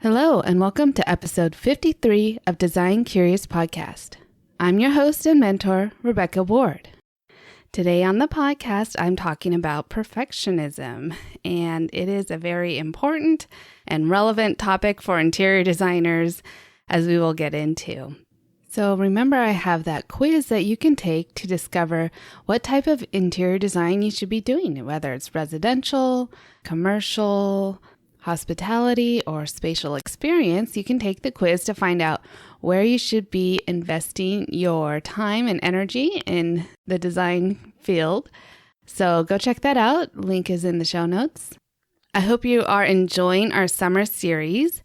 Hello, and welcome to episode 53 of Design Curious Podcast. I'm your host and mentor, Rebecca Ward. Today on the podcast, I'm talking about perfectionism, and it is a very important and relevant topic for interior designers, as we will get into. So remember, I have that quiz that you can take to discover what type of interior design you should be doing, whether it's residential, commercial, hospitality, or spatial experience. You can take the quiz to find out where you should be investing your time and energy in the design field. So go check that out. Link is in the show notes. I hope you are enjoying our summer series,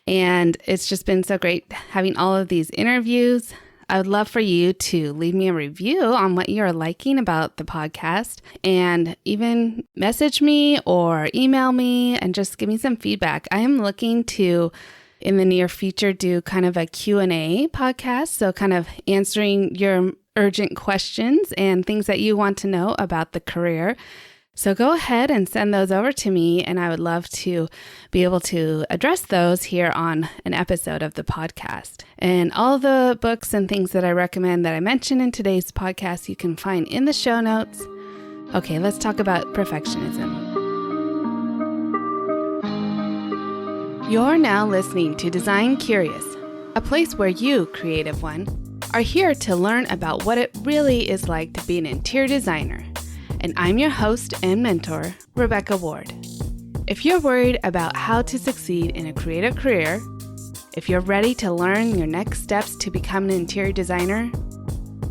and it's just been so great having all of these interviews. I would love for you to leave me a review on what you're liking about the podcast, and even message me or email me and just give me some feedback. I am looking to, in the near future, do kind of a Q&A podcast, so kind of answering your urgent questions and things that you want to know about the career. So go ahead and send those over to me, and I would love to be able to address those here on an episode of the podcast. And all the books and things that I recommend that I mention in today's podcast, you can find in the show notes. Okay, let's talk about perfectionism. You're now listening to Design Curious, a place where you, creative one, are here to learn about what it really is like to be an interior designer. And I'm your host and mentor, Rebecca Ward. If you're worried about how to succeed in a creative career, if you're ready to learn your next steps to become an interior designer,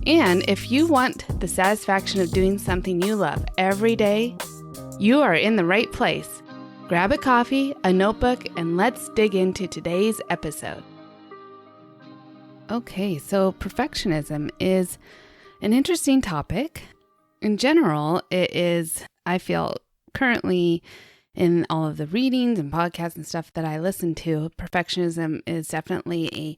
and if you want the satisfaction of doing something you love every day, you are in the right place. Grab a coffee, a notebook, and let's dig into today's episode. Okay, so perfectionism is an interesting topic. In general, it is, I feel, currently in all of the readings and podcasts and stuff that I listen to, perfectionism is definitely a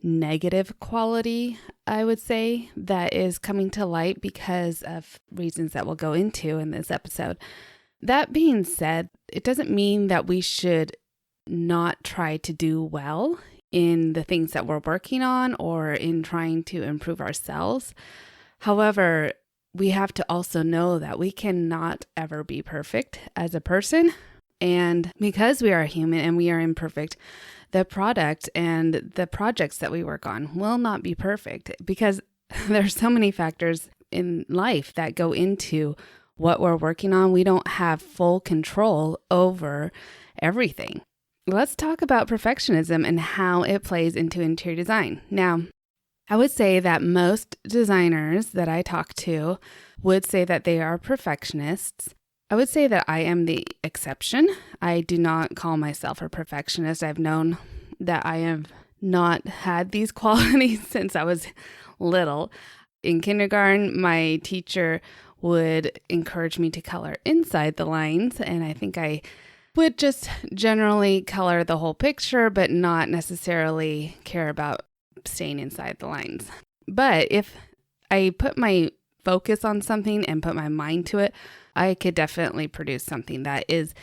negative quality, I would say, that is coming to light because of reasons that we'll go into in this episode. That being said, it doesn't mean that we should not try to do well in the things that we're working on or in trying to improve ourselves. However, we have to also know that we cannot ever be perfect as a person. And because we are human and we are imperfect, the product and the projects that we work on will not be perfect because there's so many factors in life that go into what we're working on. We don't have full control over everything. Let's talk about perfectionism and how it plays into interior design. Now, I would say that most designers that I talk to would say that they are perfectionists. I would say that I am the exception. I do not call myself a perfectionist. I've known that I have not had these qualities since I was little. In kindergarten, my teacher would encourage me to color inside the lines, and I think I would just generally color the whole picture, but not necessarily care about staying inside the lines. But if I put my focus on something and put my mind to it, I could definitely produce something that is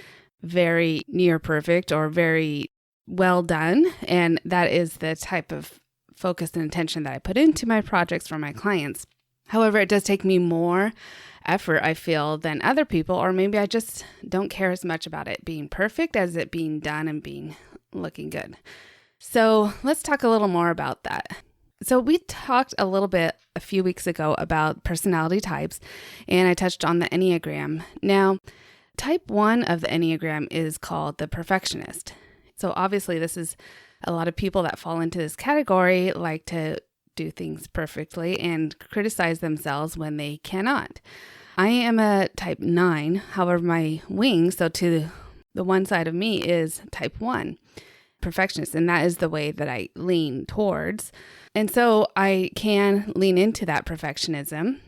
very near perfect or very well done. And that is the type of focus and attention that I put into my projects for my clients. However, it does take me more effort, I feel, than other people, or maybe I just don't care as much about it being perfect as it being done and being looking good. So let's talk a little more about that. So we talked a little bit a few weeks ago about personality types, and I touched on the Enneagram. Now, type 1 of the Enneagram is called the perfectionist. So obviously this is a lot of people that fall into this category like to do things perfectly and criticize themselves when they cannot. I am a type 9, however my wing, so to the one side of me, is type 1. Perfectionist, and that is the way that I lean towards. And so I can lean into that perfectionism.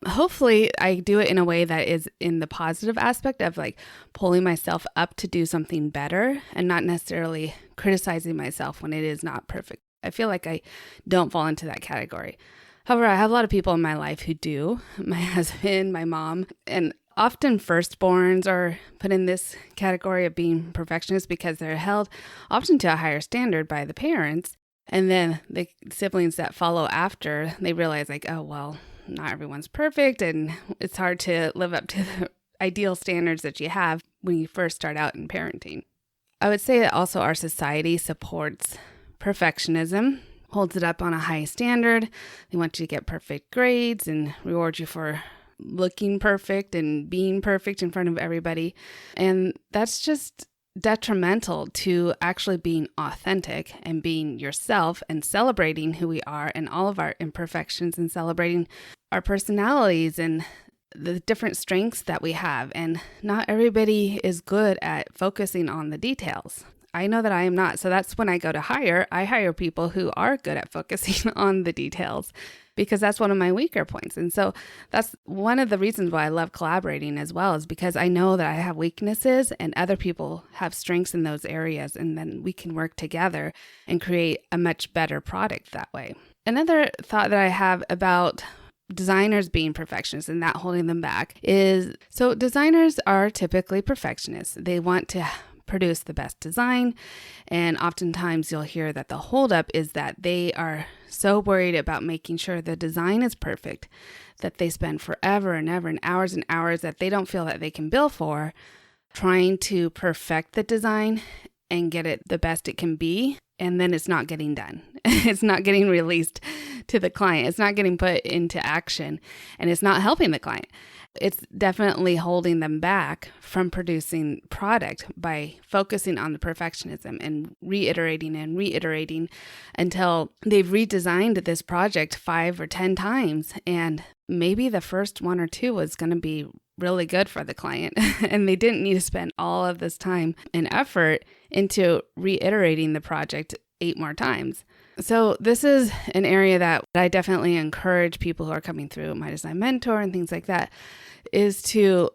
Hopefully I do it in a way that is in the positive aspect of like pulling myself up to do something better and not necessarily criticizing myself when it is not perfect. I feel like I don't fall into that category. However, I have a lot of people in my life who do. My husband, my mom, and often firstborns are put in this category of being perfectionists because they're held often to a higher standard by the parents. And then the siblings that follow after, they realize like, oh, well, not everyone's perfect. And it's hard to live up to the ideal standards that you have when you first start out in parenting. I would say that also our society supports perfectionism, holds it up on a high standard. They want you to get perfect grades and reward you for looking perfect and being perfect in front of everybody. And that's just detrimental to actually being authentic and being yourself and celebrating who we are and all of our imperfections and celebrating our personalities and the different strengths that we have. And not everybody is good at focusing on the details. I know that I am not. So that's when I go to hire, I hire people who are good at focusing on the details because that's one of my weaker points. And so that's one of the reasons why I love collaborating as well, is because I know that I have weaknesses and other people have strengths in those areas. And then we can work together and create a much better product that way. Another thought that I have about designers being perfectionists and that holding them back is, so designers are typically perfectionists. They want to produce the best design. And oftentimes you'll hear that the holdup is that they are so worried about making sure the design is perfect that they spend forever and ever and hours that they don't feel that they can bill for trying to perfect the design and get it the best it can be. And then it's not getting done. It's not getting released to the client. It's not getting put into action, and it's not helping the client. It's definitely holding them back from producing product by focusing on the perfectionism and reiterating until they've redesigned this project 5 or 10 times. And maybe the first 1 or 2 was going to be really good for the client. And they didn't need to spend all of this time and effort into reiterating the project 8 more times. So this is an area that I definitely encourage people who are coming through my design mentor and things like that, is to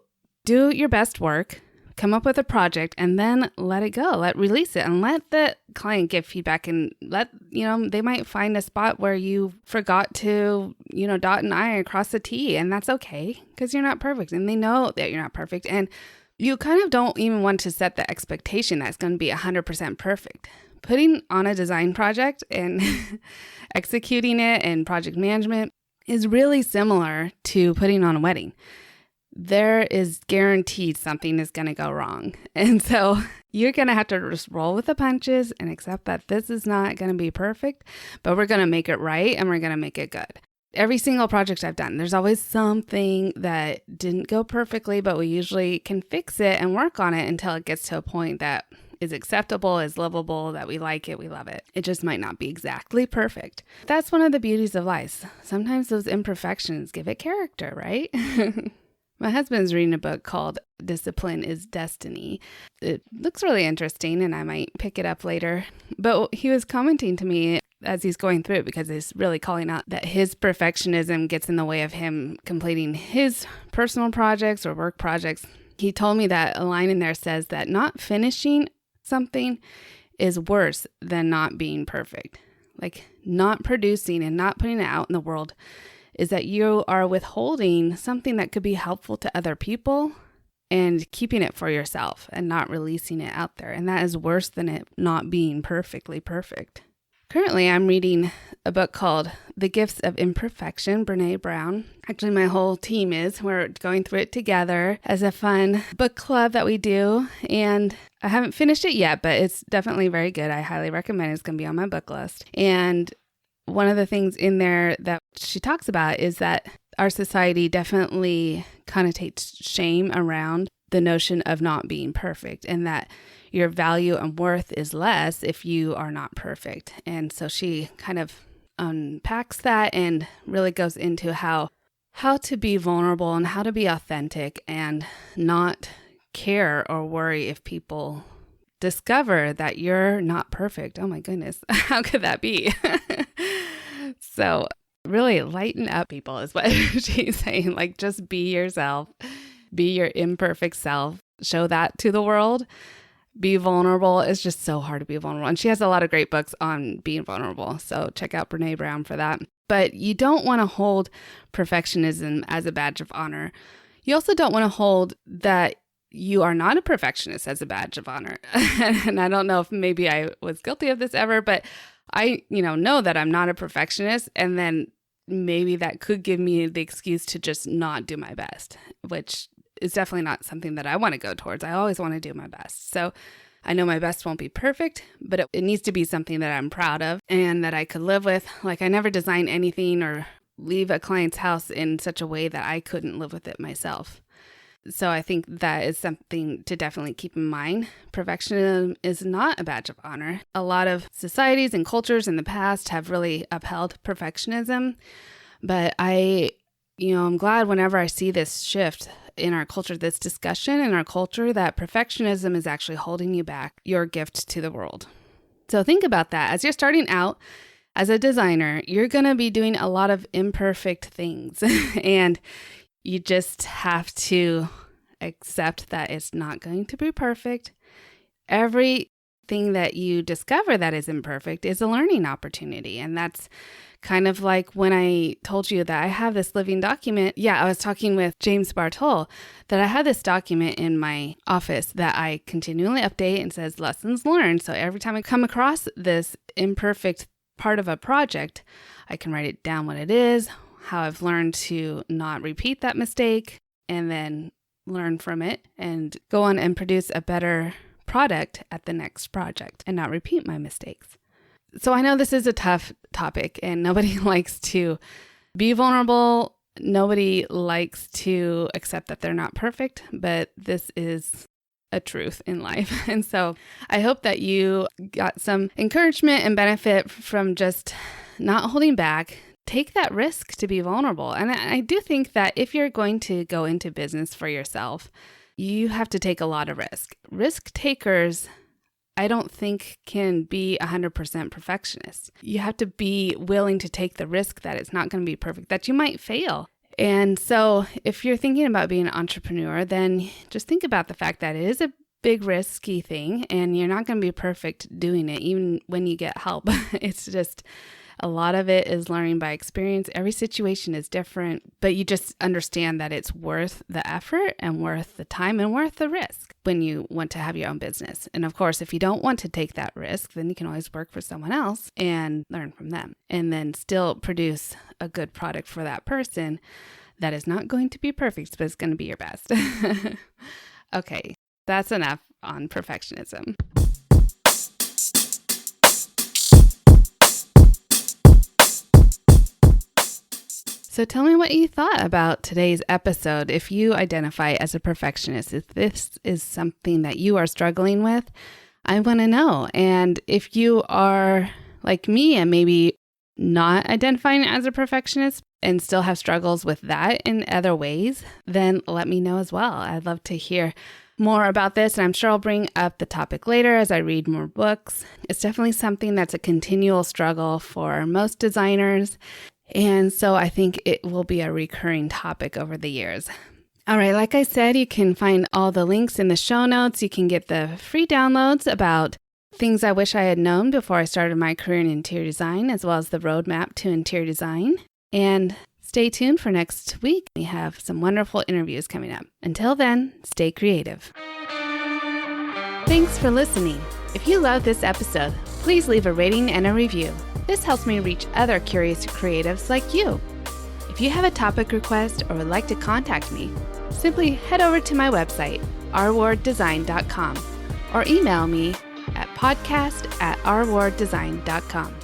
do your best work, come up with a project, and then let it go, release it, and let the client give feedback, and they might find a spot where you forgot to, dot an I across a T, and that's okay because you're not perfect, and they know that you're not perfect, and you kind of don't even want to set the expectation that's going to be 100% perfect. Putting on a design project and executing it and project management is really similar to putting on a wedding. There is guaranteed something is going to go wrong. And so you're going to have to just roll with the punches and accept that this is not going to be perfect, but we're going to make it right and we're going to make it good. Every single project I've done, there's always something that didn't go perfectly, but we usually can fix it and work on it until it gets to a point that is acceptable, is livable, that we like it, we love it. It just might not be exactly perfect. That's one of the beauties of life. Sometimes those imperfections give it character, right? My husband's reading a book called Discipline is Destiny. It looks really interesting and I might pick it up later. But he was commenting to me as he's going through it because he's really calling out that his perfectionism gets in the way of him completing his personal projects or work projects. He told me that a line in there says that not finishing something is worse than not being perfect. Like not producing and not putting it out in the world is that you are withholding something that could be helpful to other people and keeping it for yourself and not releasing it out there. And that is worse than it not being perfectly perfect. Currently, I'm reading a book called The Gifts of Imperfection, Brené Brown. Actually, my whole team is. We're going through it together as a fun book club that we do. And I haven't finished it yet, but it's definitely very good. I highly recommend it. It's going to be on my book list. And one of the things in there that she talks about is that our society definitely connotates shame around the notion of not being perfect and that your value and worth is less if you are not perfect. And so she kind of unpacks that and really goes into how to be vulnerable and how to be authentic and not care or worry if people discover that you're not perfect. Oh my goodness, how could that be? So really lighten up, people, is what she's saying. Like just be yourself, be your imperfect self, show that to the world. Be vulnerable. It's just so hard to be vulnerable. And she has a lot of great books on being vulnerable. So check out Brené Brown for that. But you don't want to hold perfectionism as a badge of honor. You also don't want to hold that you are not a perfectionist as a badge of honor. And I don't know if maybe I was guilty of this ever, but I, know that I'm not a perfectionist. And then maybe that could give me the excuse to just not do my best, which is definitely not something that I want to go towards. I always want to do my best. So I know my best won't be perfect, but it needs to be something that I'm proud of and that I could live with. Like I never design anything or leave a client's house in such a way that I couldn't live with it myself. So I think that is something to definitely keep in mind. Perfectionism is not a badge of honor. A lot of societies and cultures in the past have really upheld perfectionism, but I'm glad whenever I see this shift in our culture, this discussion in our culture, that perfectionism is actually holding you back your gift to the world. So think about that. As you're starting out as a designer, you're going to be doing a lot of imperfect things and you just have to accept that it's not going to be perfect. Everything that you discover that is imperfect is a learning opportunity. And that's kind of like when I told you that I have this living document. Yeah, I was talking with James Bartol that I have this document in my office that I continually update and says lessons learned. So every time I come across this imperfect part of a project, I can write it down what it is, how I've learned to not repeat that mistake, and then learn from it and go on and produce a better product at the next project and not repeat my mistakes. So I know this is a tough topic and nobody likes to be vulnerable. Nobody likes to accept that they're not perfect, but this is a truth in life. And so I hope that you got some encouragement and benefit from just not holding back. Take that risk to be vulnerable. And I do think that if you're going to go into business for yourself, you have to take a lot of risk. Risk takers, I don't think can be 100% perfectionists. You have to be willing to take the risk that it's not going to be perfect, that you might fail. And so if you're thinking about being an entrepreneur, then just think about the fact that it is a big risky thing and you're not going to be perfect doing it, even when you get help. It's just a lot of it is learning by experience. Every situation is different, but you just understand that it's worth the effort and worth the time and worth the risk when you want to have your own business. And of course, if you don't want to take that risk, then you can always work for someone else and learn from them and then still produce a good product for that person that is not going to be perfect, but it's going to be your best. Okay, that's enough on perfectionism. So tell me what you thought about today's episode. If you identify as a perfectionist, if this is something that you are struggling with, I want to know. And if you are like me and maybe not identifying as a perfectionist and still have struggles with that in other ways, then let me know as well. I'd love to hear more about this, and I'm sure I'll bring up the topic later as I read more books. It's definitely something that's a continual struggle for most designers. And so I think it will be a recurring topic over the years. All right, like I said, you can find all the links in the show notes. You can get the free downloads about things I wish I had known before I started my career in interior design, as well as the roadmap to interior design. And stay tuned for next week. We have some wonderful interviews coming up. Until then, stay creative. Thanks for listening. If you love this episode, please leave a rating and a review. This helps me reach other curious creatives like you. If you have a topic request or would like to contact me, simply head over to my website, rwarddesign.com, or email me at podcast@rwarddesign.com.